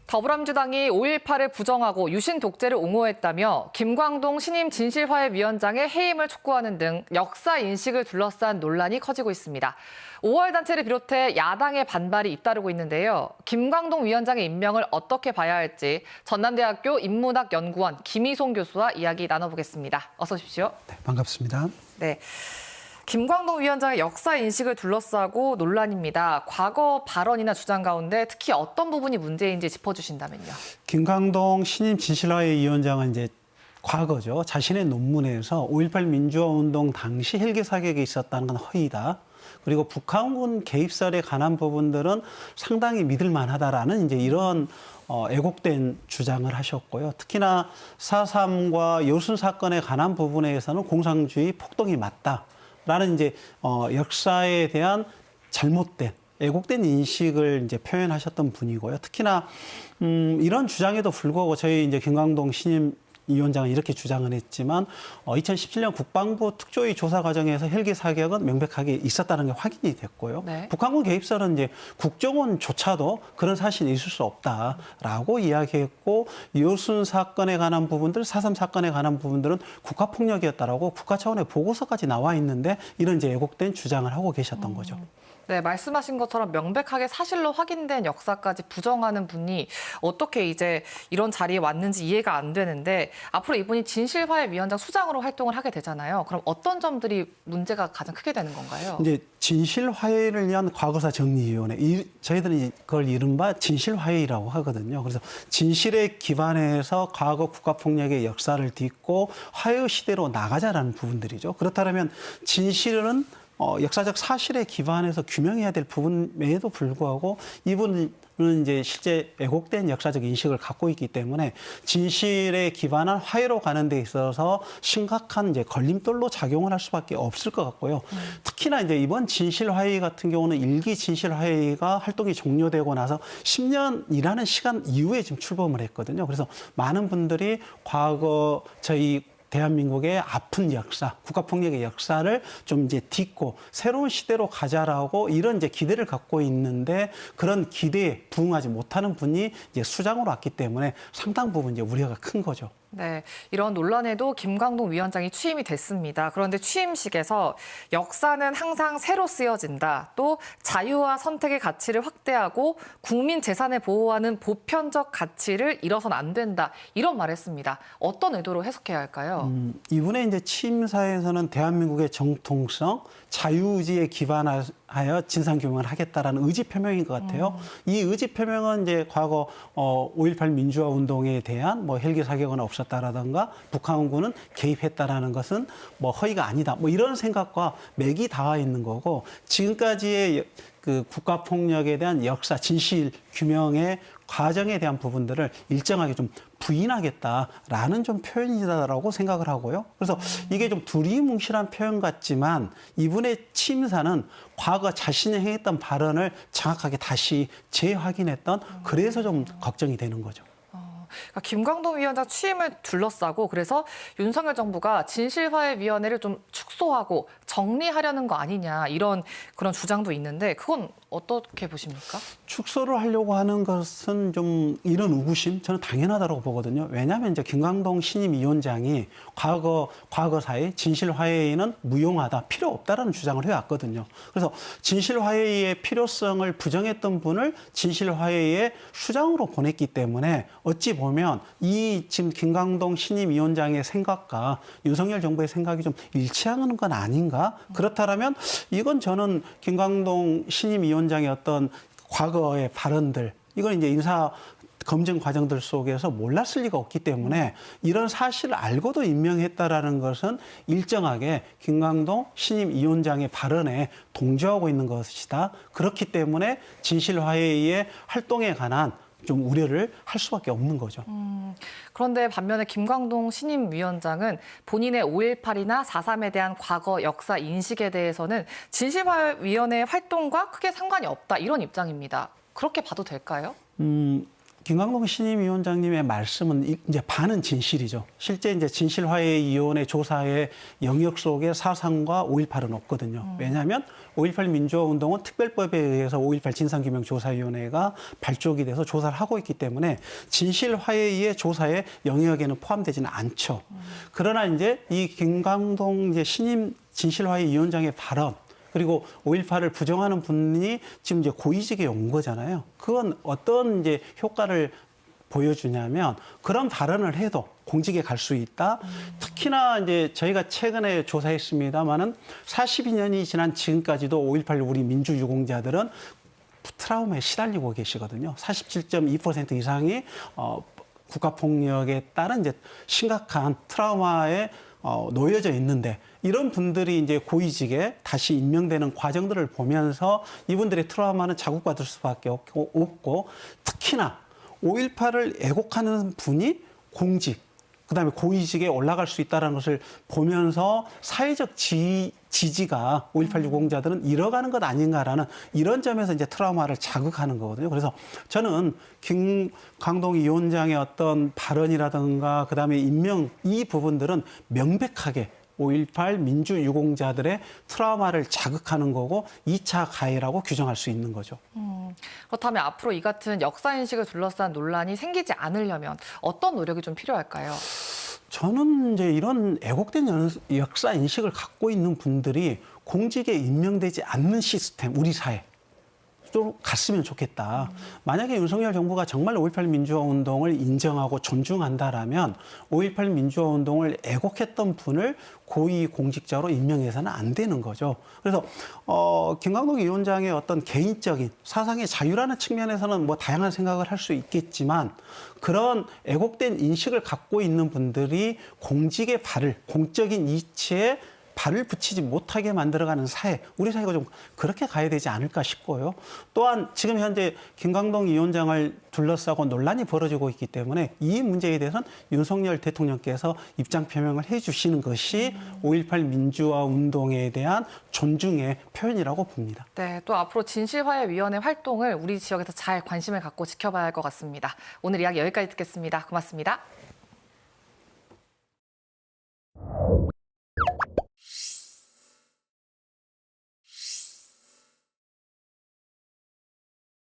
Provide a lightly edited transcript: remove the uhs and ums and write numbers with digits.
더불어민주당이 5.18을 부정하고 유신 독재를 옹호했다며 김광동 신임 진실화해위원장의 해임을 촉구하는 등 역사 인식을 둘러싼 논란이 커지고 있습니다. 5월 단체를 비롯해 야당의 반발이 잇따르고 있는데요. 김광동 위원장의 임명을 어떻게 봐야 할지 전남대학교 인문학연구원 김희송 교수와 이야기 나눠보겠습니다. 어서 오십시오. 네, 반갑습니다. 네. 김광동 위원장의 역사 인식을 둘러싸고 논란입니다. 과거 발언이나 주장 가운데 특히 어떤 부분이 문제인지 짚어주신다면요. 김광동 신임 진실화해위원장은 이제 과거죠. 자신의 논문에서 5.18 민주화운동 당시 헬기 사격이 있었다는 건 허위다. 그리고 북한군 개입설에 관한 부분들은 상당히 믿을 만하다라는 이제 이런 애곡된 주장을 하셨고요. 특히나 4.3과 여순 사건에 관한 부분에서는 공산주의 폭동이 맞다. 라는 이제 역사에 대한 잘못된 애곡된 인식을 이제 표현하셨던 분이고요. 특히나 이런 주장에도 불구하고 저희 이제 김광동 신임 위원장은 이렇게 주장을 했지만 2017년 국방부 특조위 조사 과정에서 헬기 사격은 명백하게 있었다는 게 확인이 됐고요. 네. 북한군 개입설은 이제 국정원조차도 그런 사실이 있을 수 없다라고 이야기했고 여순 사건에 관한 부분들, 4.3 사건에 관한 부분들은 국가폭력이었다라고 국가 차원의 보고서까지 나와 있는데 이런 이제 애곡된 주장을 하고 계셨던 거죠. 네, 말씀하신 것처럼 명백하게 사실로 확인된 역사까지 부정하는 분이 어떻게 이제 이런 자리에 왔는지 이해가 안 되는데 앞으로 이분이 진실화해위원장 수장으로 활동을 하게 되잖아요. 그럼 어떤 점들이 문제가 가장 크게 되는 건가요? 이제 진실화해를 위한 과거사 정리위원회, 저희들은 그걸 이른바 진실화해라고 하거든요. 그래서 진실에 기반해서 과거 국가폭력의 역사를 딛고 화해 시대로 나가자라는 부분들이죠. 그렇다면 진실은 역사적 사실에 기반해서 규명해야 될 부분에도 불구하고 이분은 이제 실제 왜곡된 역사적 인식을 갖고 있기 때문에 진실에 기반한 화해로 가는 데 있어서 심각한 이제 걸림돌로 작용을 할 수밖에 없을 것 같고요. 특히나 이제 이번 진실화해 같은 경우는 일기 진실화해가 활동이 종료되고 나서 10년이라는 시간 이후에 지금 출범을 했거든요. 그래서 많은 분들이 과거 저희 대한민국의 아픈 역사, 국가폭력의 역사를 좀 이제 딛고 새로운 시대로 가자라고 이런 이제 기대를 갖고 있는데 그런 기대에 부응하지 못하는 분이 이제 수장으로 왔기 때문에 상당 부분 이제 우려가 큰 거죠. 네, 이런 논란에도 김광동 위원장이 취임이 됐습니다. 그런데 취임식에서 역사는 항상 새로 쓰여진다. 또 자유와 선택의 가치를 확대하고 국민 재산을 보호하는 보편적 가치를 잃어선 안 된다. 이런 말을 했습니다. 어떤 의도로 해석해야 할까요? 이분의 이제 취임사에서는 대한민국의 정통성, 자유의지에 기반하여 진상규명을 하겠다라는 의지 표명인 것 같아요. 이 의지 표명은 이제 과거 5.18 민주화 운동에 대한 뭐 헬기 사격은 없었다라든가 북한군은 개입했다라는 것은 뭐 허위가 아니다. 뭐 이런 생각과 맥이 닿아 있는 거고 지금까지의 그 국가폭력에 대한 역사, 진실 규명의 과정에 대한 부분들을 일정하게 좀 부인하겠다라는 좀 표현이다라고 생각을 하고요. 그래서 이게 좀 두리뭉실한 표현 같지만 이분의 취임사는 과거 자신이 행했던 발언을 정확하게 다시 재확인했던 그래서 좀 걱정이 되는 거죠. 그러니까 김광동 위원장 취임을 둘러싸고 그래서 윤석열 정부가 진실화해위원회를 좀 축소하고 정리하려는 거 아니냐 이런 그런 주장도 있는데 그건 어떻게 보십니까? 축소를 하려고 하는 것은 좀 이런 의구심 저는 당연하다고 보거든요. 왜냐하면 이제 김광동 신임 위원장이 과거사의 진실화해는 무용하다, 필요 없다라는 주장을 해왔거든요. 그래서 진실화해의 필요성을 부정했던 분을 진실화해의 수장으로 보냈기 때문에 어찌 보면 이 지금 김광동 신임 위원장의 생각과 윤석열 정부의 생각이 좀 일치하는 건 아닌가? 그렇다면 이건 저는 김광동 신임 위원장의 어떤 과거의 발언들, 이건 이제 인사 검증 과정들 속에서 몰랐을 리가 없기 때문에 이런 사실을 알고도 임명했다라는 것은 일정하게 김광동 신임 위원장의 발언에 동조하고 있는 것이다. 그렇기 때문에 진실화해의 활동에 관한 좀 우려를 할 수밖에 없는 거죠. 그런데 반면에 김광동 신임 위원장은 본인의 5.18이나 4.3에 대한 과거 역사 인식에 대해서는 진실화위원회 활동과 크게 상관이 없다 이런 입장입니다. 그렇게 봐도 될까요? 김광동 신임위원장님의 말씀은 이제 반은 진실이죠. 실제 이제 진실화해위원회 조사의 영역 속에 사상과 5.18은 없거든요. 왜냐하면 5.18 민주화운동은 특별법에 의해서 5.18 진상규명조사위원회가 발족이 돼서 조사를 하고 있기 때문에 진실화해위의 조사에 영역에는 포함되지는 않죠. 그러나 이제 이 김광동 이제 신임 진실화해위원장의 발언, 그리고 5.18을 부정하는 분이 지금 이제 고위직에 온 거잖아요. 그건 어떤 이제 효과를 보여주냐면 그런 발언을 해도 공직에 갈 수 있다. 특히나 이제 저희가 최근에 조사했습니다마는 42년이 지난 지금까지도 5.18 우리 민주유공자들은 트라우마에 시달리고 계시거든요. 47.2% 이상이 국가폭력에 따른 이제 심각한 트라우마에 놓여져 있는데 이런 분들이 이제 고위직에 다시 임명되는 과정들을 보면서 이분들의 트라우마는 자극받을 수밖에 없고 특히나 5.18을 애곡하는 분이 공직, 그다음에 고위직에 올라갈 수 있다는 것을 보면서 사회적 지지가 5.18 유공자들은 잃어가는 것 아닌가라는 이런 점에서 이제 트라우마를 자극하는 거거든요. 그래서 저는 김광동 위원장의 어떤 발언이라든가 그다음에 임명 이 부분들은 명백하게 5.18 민주유공자들의 트라우마를 자극하는 거고 2차 가해라고 규정할 수 있는 거죠. 그렇다면 앞으로 이 같은 역사인식을 둘러싼 논란이 생기지 않으려면 어떤 노력이 좀 필요할까요? 저는 이제 이런 애곡된 역사 인식을 갖고 있는 분들이 공직에 임명되지 않는 시스템, 우리 사회. 좀 갔으면 좋겠다. 만약에 윤석열 정부가 정말 5.18 민주화 운동을 인정하고 존중한다라면 5.18 민주화 운동을 애곡했던 분을 고위 공직자로 임명해서는 안 되는 거죠. 그래서 김광동 위원장의 어떤 개인적인 사상의 자유라는 측면에서는 뭐 다양한 생각을 할 수 있겠지만 그런 애곡된 인식을 갖고 있는 분들이 공직의 발을 공적인 이치에 발을 붙이지 못하게 만들어가는 사회, 우리 사회가 좀 그렇게 가야 되지 않을까 싶고요. 또한 지금 현재 김광동 위원장을 둘러싸고 논란이 벌어지고 있기 때문에 이 문제에 대해서는 윤석열 대통령께서 입장 표명을 해주시는 것이 5.18 민주화 운동에 대한 존중의 표현이라고 봅니다. 네, 또 앞으로 진실화해위원회 활동을 우리 지역에서 잘 관심을 갖고 지켜봐야 할 것 같습니다. 오늘 이야기 여기까지 듣겠습니다. 고맙습니다.